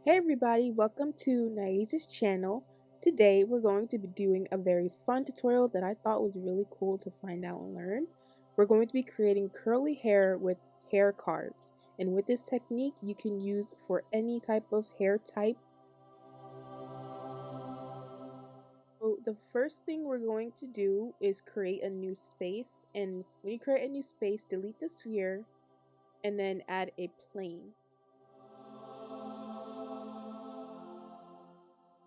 Hey everybody, welcome to Naise's channel. Today we're going to be doing a very fun tutorial that I thought was really cool to find out and learn. We're going to be creating curly hair with hair cards, and with this technique you can use for any type of hair type. So the first thing we're going to do is create a new space, and when you create a new space, delete the sphere and then add a plane.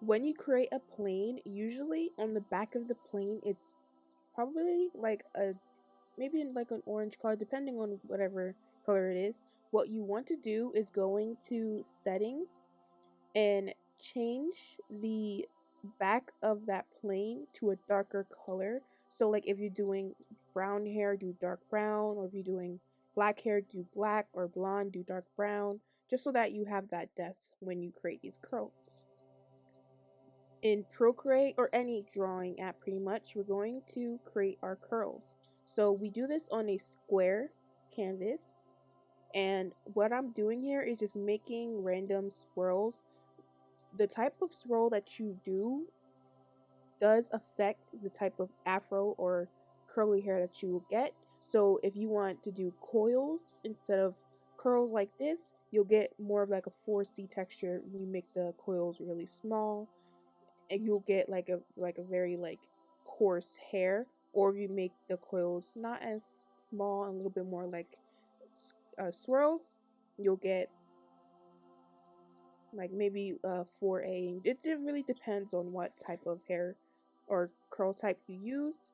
When you create a plane, usually on the back of the plane, it's probably like maybe like an orange color, depending on whatever color it is. What you want to do is go into settings and change the back of that plane to a darker color. So like if you're doing brown hair, do dark brown, or if you're doing black hair, do black, or blonde, do dark brown, just so that you have that depth when you create these curls. In Procreate or any drawing app pretty much, we're going to create our curls. So we do this on a square canvas, and what I'm doing here is just making random swirls. The type of swirl that you do does affect the type of afro or curly hair that you will get. So if you want to do coils instead of curls like this, you'll get more of like a 4C texture. You make the coils really small and you'll get like a very like coarse hair. Or if you make the coils not as small and a little bit more like swirls, you'll get like maybe 4A. It really depends on what type of hair or curl type you use.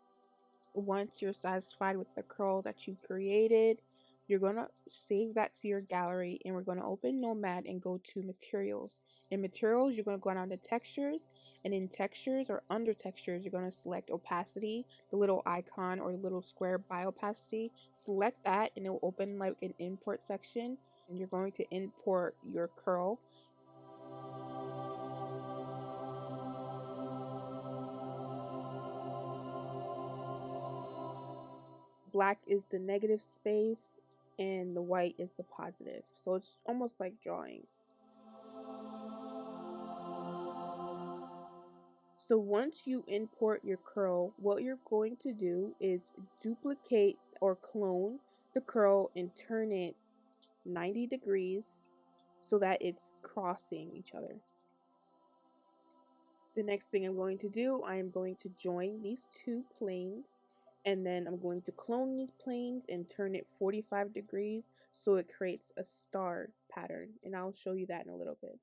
Once you're satisfied with the curl that you created, you're going to save that to your gallery, and we're going to open Nomad and go to materials. In materials, you're going to go down to textures, and in textures or under textures, you're going to select opacity, the little icon or little square by opacity. Select that and it will open like an import section, and you're going to import your curl. Black is the negative space and the white is the positive. So it's almost like drawing. So once you import your curl, what you're going to do is duplicate or clone the curl and turn it 90 degrees so that it's crossing each other. The next thing I'm going to do, I am going to join these two planes, and then I'm going to clone these planes and turn it 45 degrees so it creates a star pattern, and I'll show you that in a little bit.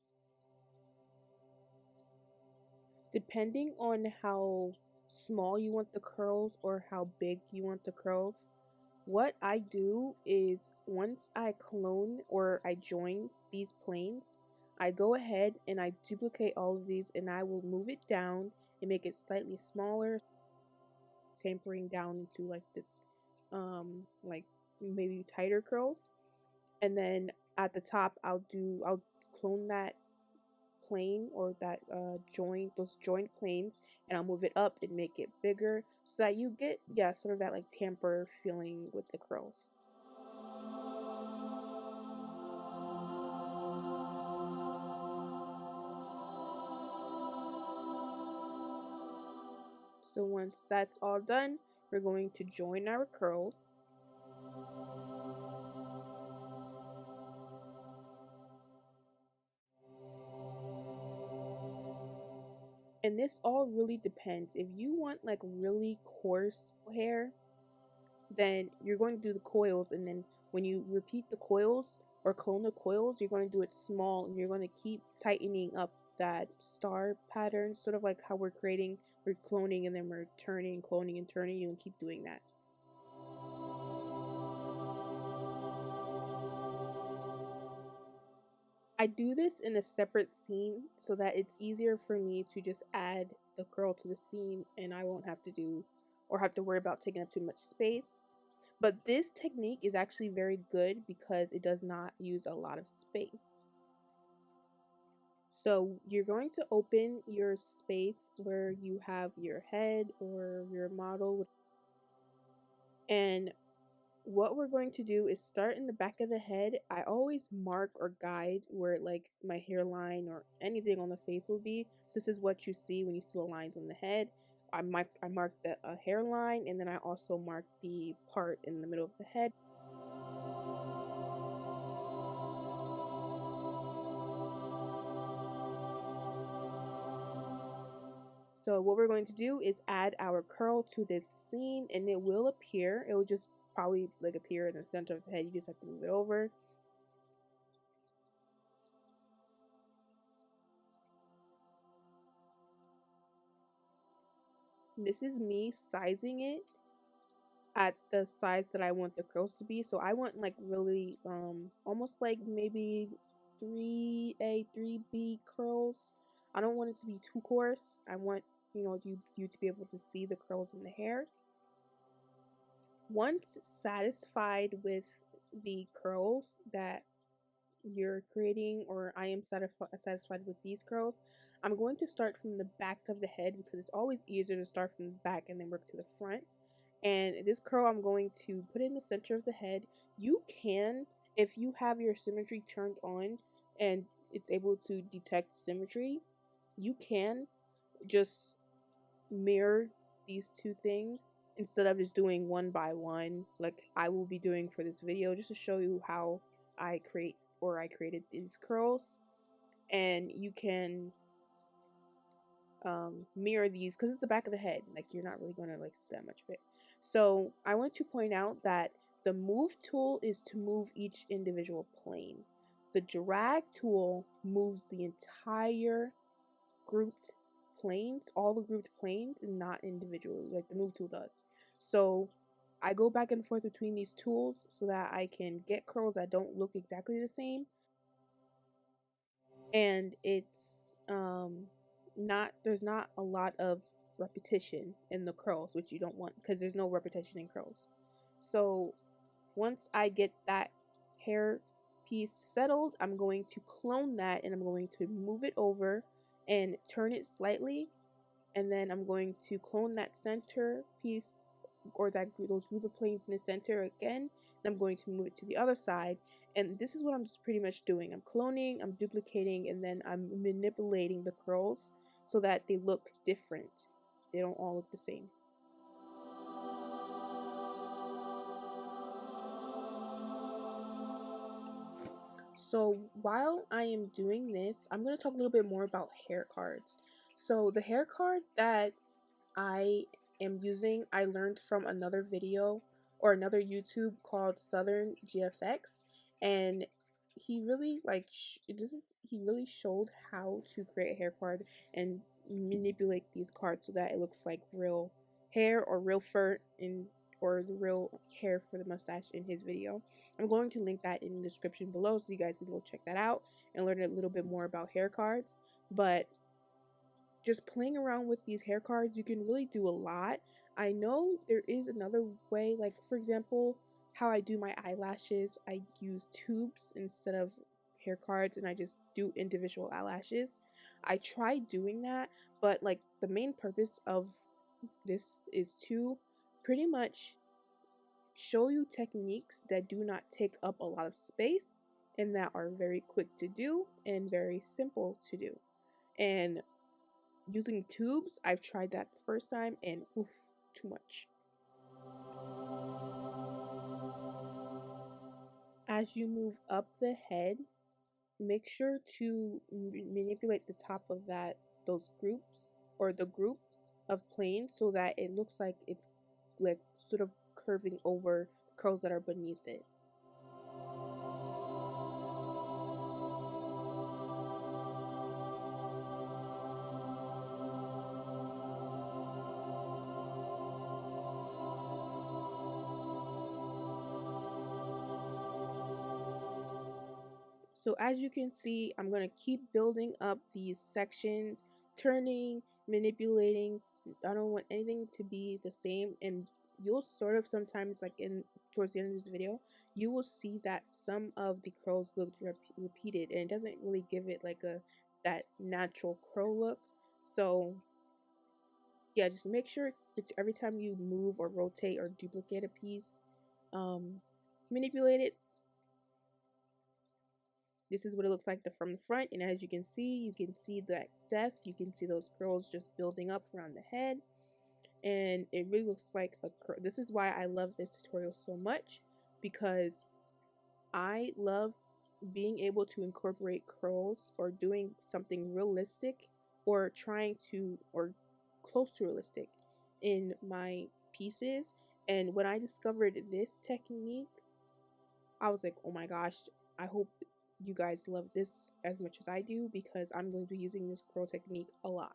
Depending on how small you want the curls or how big you want the curls, what I do is once I clone or I join these planes, I go ahead and I duplicate all of these, and I will move it down and make it slightly smaller, tapering down into like this like maybe tighter curls. And then at the top I'll clone that plane or that those joined planes, and I'll move it up and make it bigger so that you get sort of that like tamper feeling with the curls. So once that's all done, we're going to join our curls. And this all really depends. If you want like really coarse hair, then you're going to do the coils, and then when you repeat the coils or clone the coils, you're going to do it small, and you're going to keep tightening up that star pattern, sort of like how we're cloning and then we're turning, cloning and turning. You can keep doing that. I do this in a separate scene so that it's easier for me to just add the curl to the scene, and I won't have to do or have to worry about taking up too much space. But this technique is actually very good because it does not use a lot of space. So you're going to open your space where you have your head or your model, and what we're going to do is start in the back of the head. I always mark or guide where like my hairline or anything on the face will be. So this is what you see when you see the lines on the head. I mark the hairline, and then I also mark the part in the middle of the head. So what we're going to do is add our curl to this scene, and it will appear. It will just probably like appear in the center of the head. You just have to move it over. This is me sizing it at the size that I want the curls to be. So I want like really almost like maybe 3A, 3B curls. I don't want it to be too coarse. I want, you know, you to be able to see the curls in the hair. Once satisfied with the curls that you're creating, or I am satisfied with these curls, I'm going to start from the back of the head because it's always easier to start from the back and then work to the front. And this curl I'm going to put in the center of the head. You can, if you have your symmetry turned on and it's able to detect symmetry, you can just mirror these two things instead of just doing one by one like I will be doing for this video, just to show you how I created these curls. And you can mirror these because it's the back of the head, like you're not really going to like see that much of it. So I want to point out that the move tool is to move each individual plane. The drag tool moves the entire grouped planes, all the grouped planes, and not individually like the move tool does. So I go back and forth between these tools so that I can get curls that don't look exactly the same. And it's there's not a lot of repetition in the curls, which you don't want because there's no repetition in curls. So once I get that hair piece settled, I'm going to clone that and I'm going to move it over and turn it slightly, and then I'm going to clone that center piece or those group of planes in the center again, and I'm going to move it to the other side. And this is what I'm just pretty much doing. I'm cloning, I'm duplicating, and then I'm manipulating the curls so that they look different. They don't all look the same. So while I am doing this, I'm going to talk a little bit more about hair cards. So the hair card that I am using, I learned from another video or another YouTube called SouthernGFX, and he really he really showed how to create a hair card and manipulate these cards so that it looks like real hair or real fur or the real hair for the mustache in his video. I'm going to link that in the description below so you guys can go check that out and learn a little bit more about hair cards. But just playing around with these hair cards, you can really do a lot. I know there is another way, like for example, how I do my eyelashes, I use tubes instead of hair cards, and I just do individual eyelashes. I tried doing that, but like the main purpose of this is to pretty much show you techniques that do not take up a lot of space and that are very quick to do and very simple to do. And using tubes, I've tried that the first time and oof, too much. As you move up the head, make sure to manipulate the top of those groups or the group of planes so that it looks like it's like sort of curving over the curls that are beneath it. So as you can see, I'm going to keep building up these sections, turning, manipulating. I don't want anything to be the same, and you'll sort of sometimes like towards the end of this video, you will see that some of the curls looked repeated, and it doesn't really give it like that natural curl look. So yeah, just make sure that every time you move or rotate or duplicate a piece, manipulate it. This is what it looks like from the front, and as you can see that depth. You can see those curls just building up around the head, and it really looks like a curl. This is why I love this tutorial so much, because I love being able to incorporate curls or doing something realistic or trying to, or close to realistic in my pieces. And when I discovered this technique, I was like, oh my gosh, I hope you guys love this as much as I do, because I'm going to be using this curl technique a lot.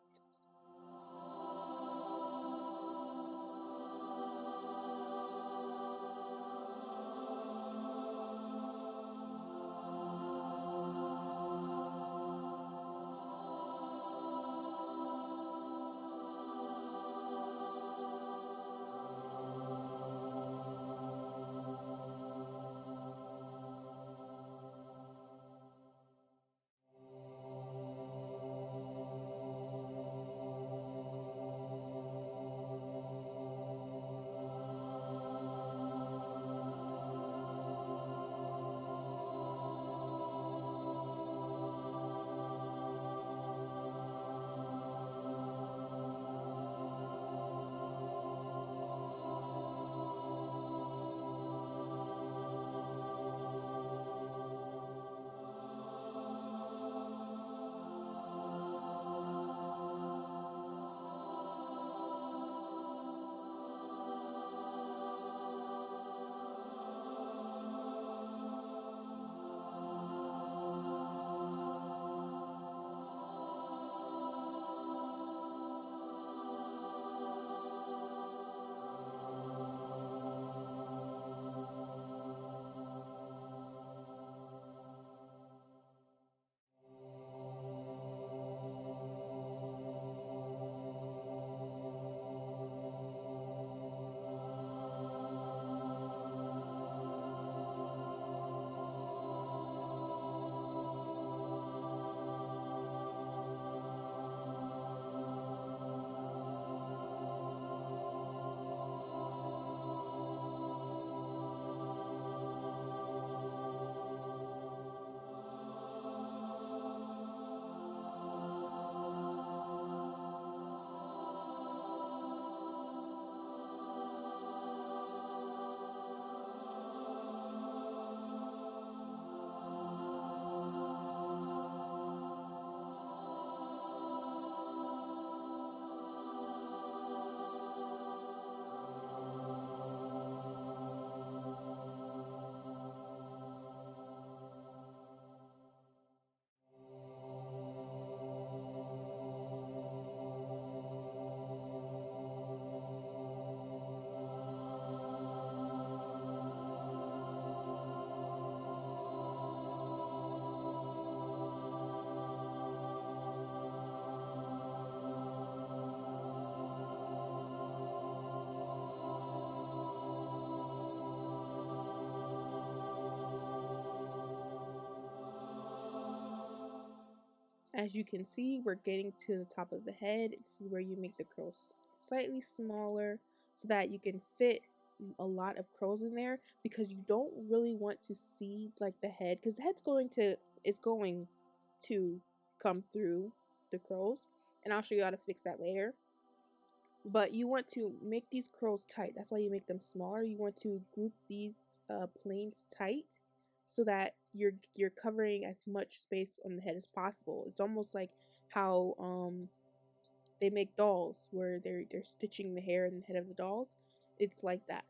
As you can see, we're getting to the top of the head. This is where you make the curls slightly smaller so that you can fit a lot of curls in there, because you don't really want to see like the head, because the head's going to come through the curls, and I'll show you how to fix that later. But you want to make these curls tight. That's why you make them smaller. You want to group these planes tight so that you're covering as much space on the head as possible. It's almost like how they make dolls, where they're stitching the hair in the head of the dolls. It's like that.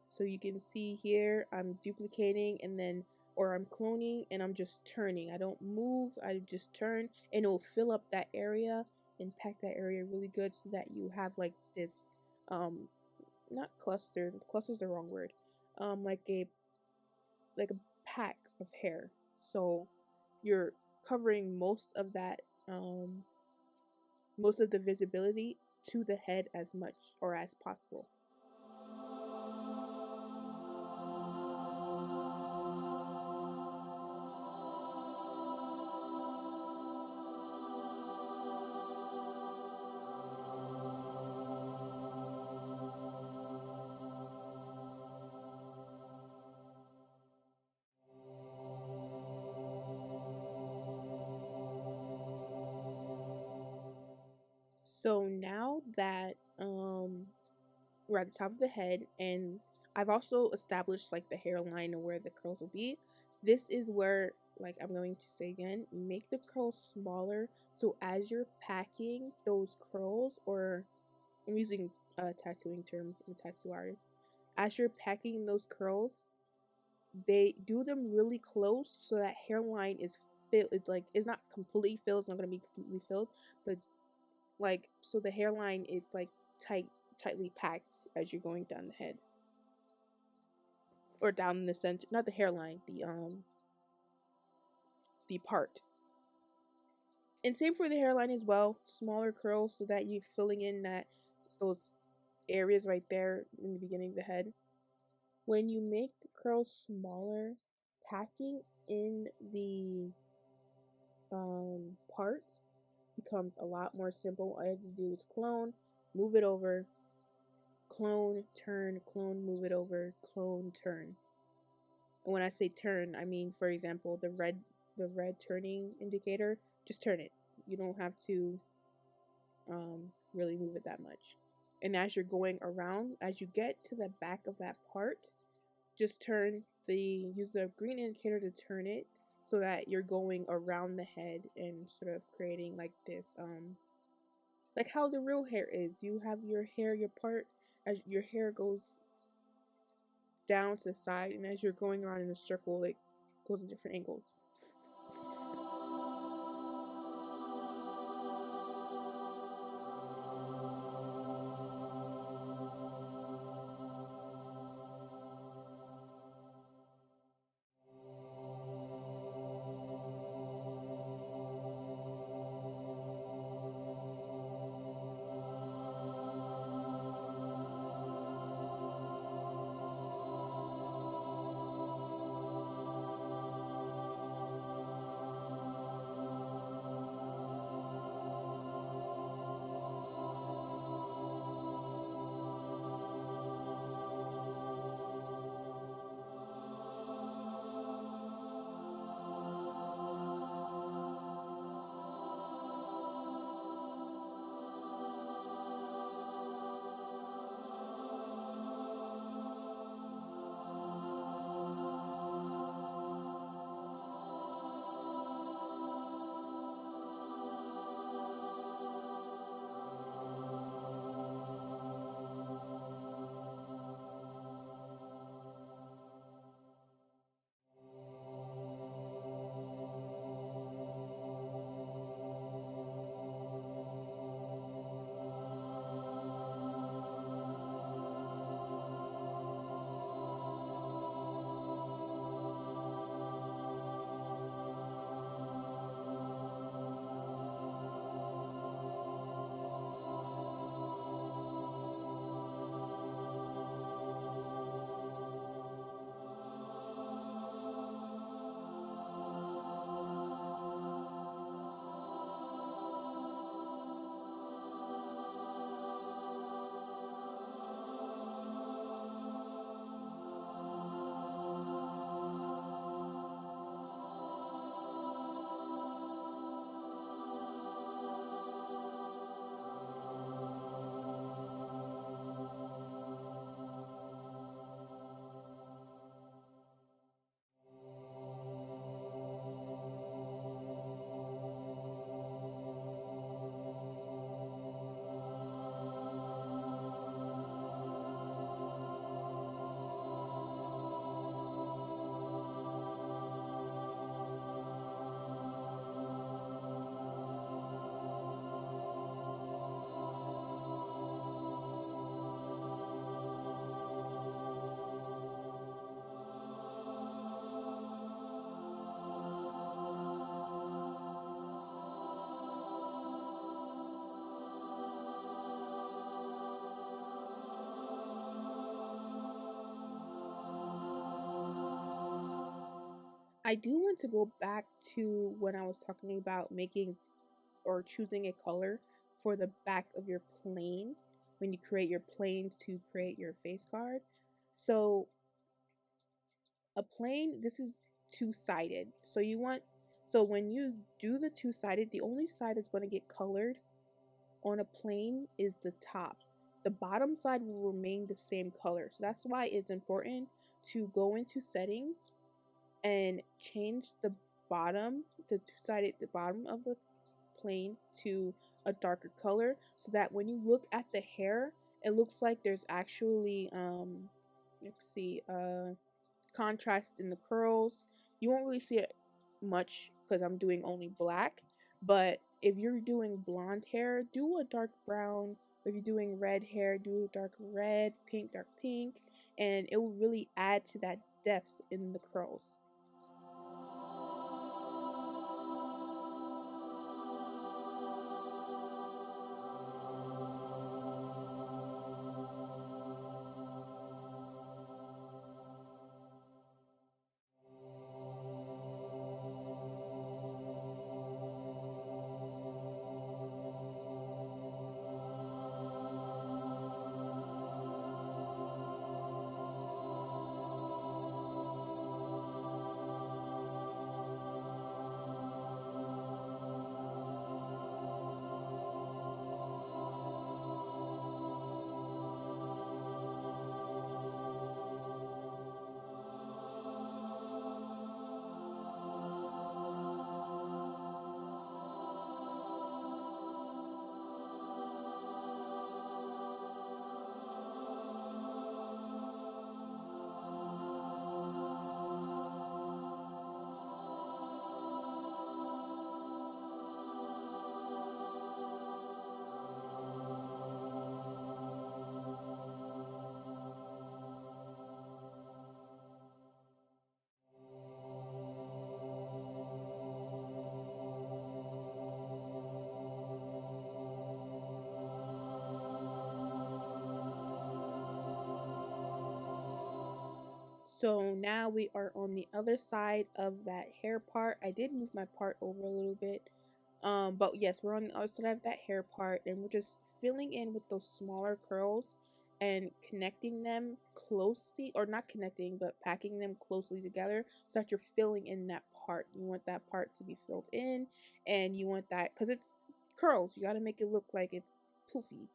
So you can see here I'm duplicating, and then, or I'm cloning, and I'm just turning. I don't move, I just turn, and it will fill up that area and pack that area really good, so that you have like this not cluster's the wrong word, like a pack of hair. So you're covering most of that, most of the visibility to the head as much or as possible. So now that we're at the top of the head, and I've also established like the hairline and where the curls will be, this is where, like I'm going to say again, make the curls smaller, so as you're packing those curls, or I'm using tattooing terms, I'm a tattoo artist, as you're packing those curls, they do them really close so that hairline is filled. It's like, it's not completely filled, it's not going to be completely filled, but like, so the hairline is like tightly packed as you're going down the head, or down the center, not the hairline, the part. And same for the hairline as well, smaller curls so that you're filling in those areas right there in the beginning of the head. When you make the curls smaller, packing in the parts becomes a lot more simple. All you have to do is clone, move it over, clone, turn, clone, move it over, clone, turn. And when I say turn, I mean, for example, the red turning indicator, just turn it. You don't have to really move it that much. And as you're going around, as you get to the back of that part, just use the green indicator to turn it so that you're going around the head and sort of creating like this, like how the real hair is. You have your hair, your part, as your hair goes down to the side, and as you're going around in a circle, it goes in different angles. I do want to go back to when I was talking about making or choosing a color for the back of your plane when you create your plane to create your face card. So a plane, this is two-sided. So when you do the two-sided, the only side that's going to get colored on a plane is the top. The bottom side will remain the same color. So that's why it's important to go into settings and change the bottom, the two-sided, the bottom of the plane to a darker color, so that when you look at the hair, it looks like there's actually let's see, contrast in the curls. You won't really see it much because I'm doing only black, but if you're doing blonde hair, do a dark brown. If you're doing red hair, do a dark red, pink, dark pink, and it will really add to that depth in the curls. So now we are on the other side of that hair part. I did move my part over a little bit. But yes, we're on the other side of that hair part, and we're just filling in with those smaller curls and connecting them closely, or not connecting, but packing them closely together so that you're filling in that part. You want that part to be filled in, and you want that, because it's curls, you got to make it look like it's poofy.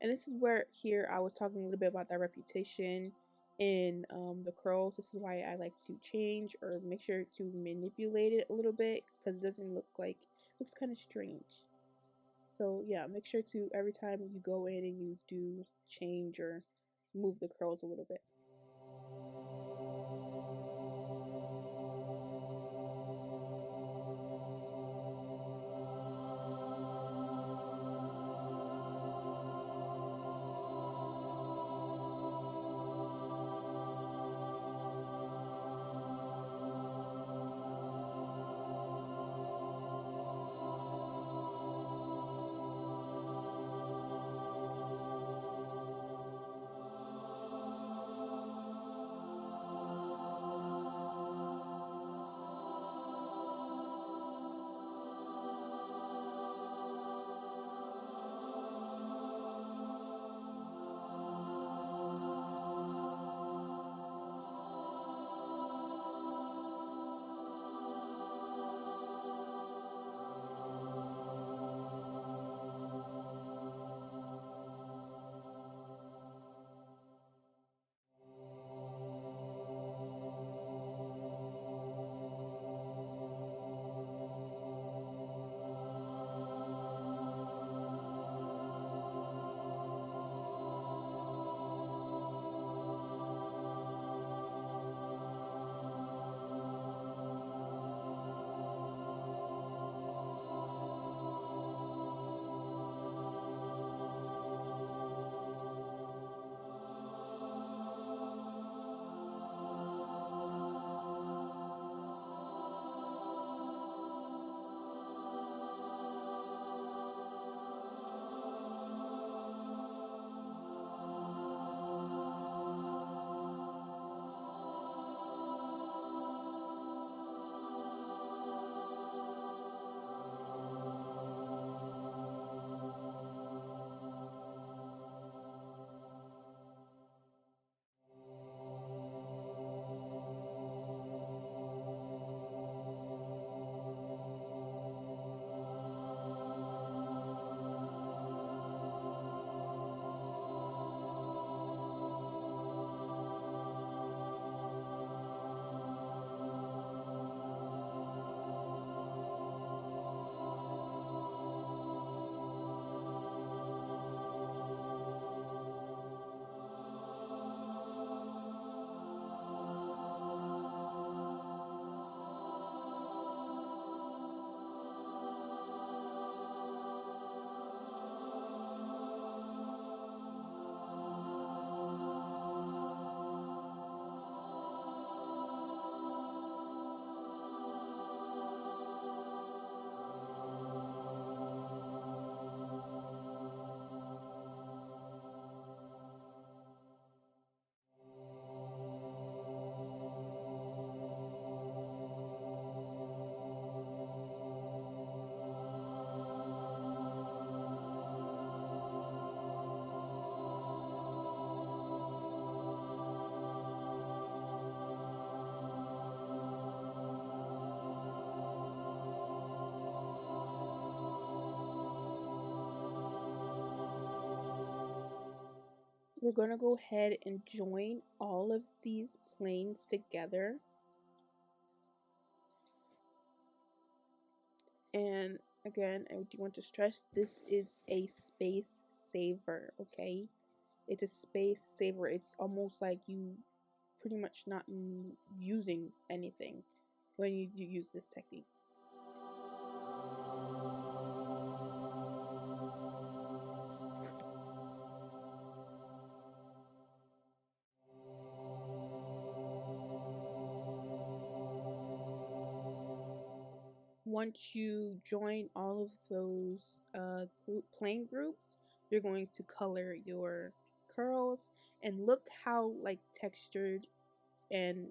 And this is where here I was talking a little bit about that reputation in the curls. This is why I like to change or make sure to manipulate it a little bit, because it doesn't look like, it looks kind of strange. So yeah, make sure to, every time you go in and you do change or move the curls a little bit. we're going to go ahead and join all of these planes together. And again, I do want to stress, this is a space saver, okay? It's a space saver. It's almost like you pretty much not using anything when you use this technique. Once you join all of those plane groups, you're going to color your curls, and look how like textured and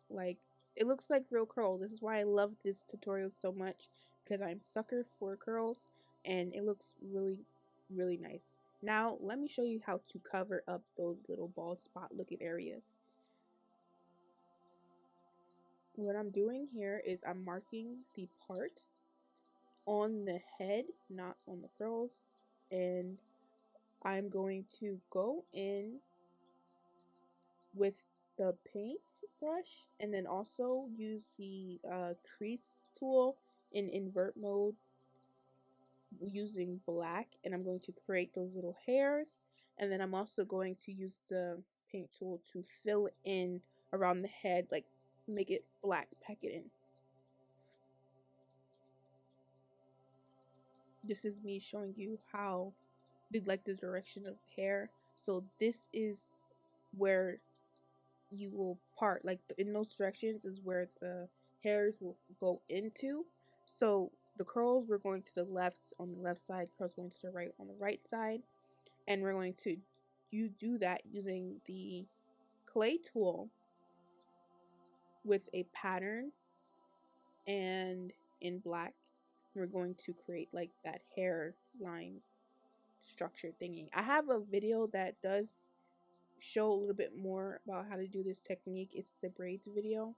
like it looks like real curls. This is why I love this tutorial so much, because I'm sucker for curls and it looks really, really nice. Now let me show you how to cover up those little bald spot looking areas. What I'm doing here is I'm marking the part on the head, not on the curls, and I'm going to go in with the paint brush and then also use the crease tool in invert mode using black, and I'm going to create those little hairs, and then I'm also going to use the paint tool to fill in around the head, like make it black, pack it in. This is me showing you how like the direction of hair. So this is where you will part, like in those directions is where the hairs will go into. So the curls, we're going to the left on the left side, curls going to the right on the right side, and we're going to do that using the clay tool with a pattern, and in black we're going to create like that hairline structure thingy. I have a video that does show a little bit more about how to do this technique. It's the braids video,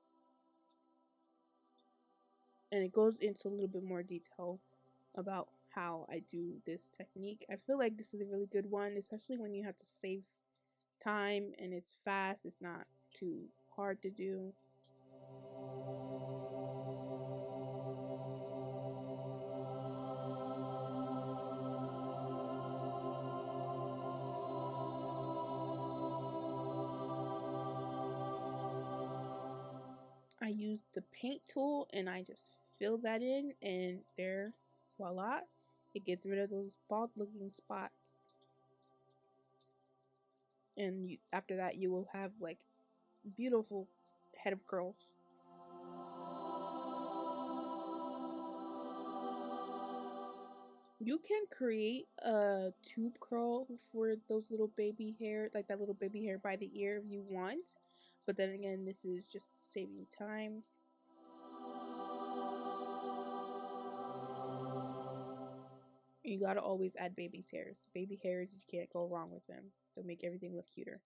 and it goes into a little bit more detail about how I do this technique. I feel like this is a really good one, especially when you have to save time and it's fast. It's not too hard to do. I use the paint tool and I just fill that in, and there, voila, it gets rid of those bald looking spots. And after that you will have like beautiful head of curls. You can create a tube curl for those little baby hair, like that little baby hair by the ear if you want. But then again, this is just saving time. You gotta always add baby's hairs. Baby hairs, you can't go wrong with them. They'll make everything look cuter.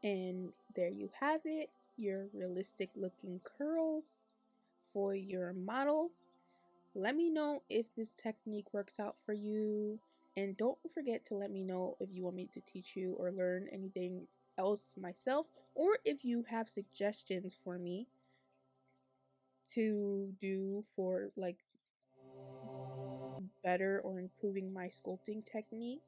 And there you have it, your realistic looking curls for your models. Let me know if this technique works out for you, and don't forget to let me know if you want me to teach you or learn anything else myself, or if you have suggestions for me to do for like better or improving my sculpting technique.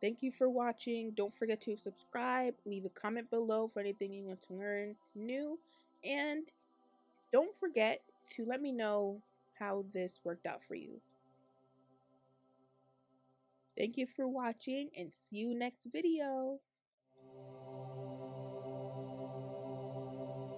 Thank you for watching. Don't forget to subscribe, leave a comment below for anything you want to learn new, and don't forget to let me know how this worked out for you. Thank you for watching and see you next video.